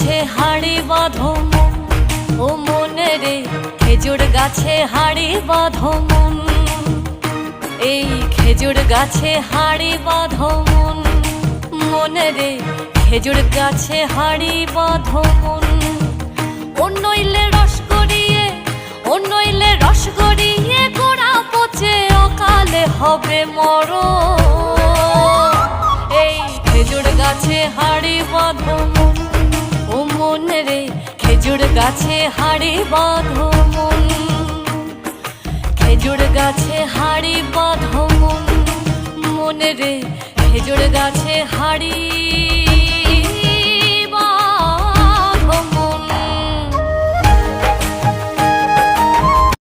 গাছে হাড়ি বাঁধো মন, ও মনে রে খেজুর গাছে হাড়ি বাঁধো মন। এই খেজুর গাছে হাড়ি বাঁধো মন, মনে রে খেজুর গাছে হাড়ি বাঁধো মন। ও নইলে রস গড়িয়ে, ও নইলে রস গড়িয়ে গোড়া পচে অকালে হবে মরণ। এই খেজুর গাছে হাড়ি বাঁধো মন, ও মনে রে খেজুর গাছে হাড়ি বাঁধো মন। খেজুর গাছে হাড়ি বাঁধো মন, মনে রে খেজুর গাছে হাড়ি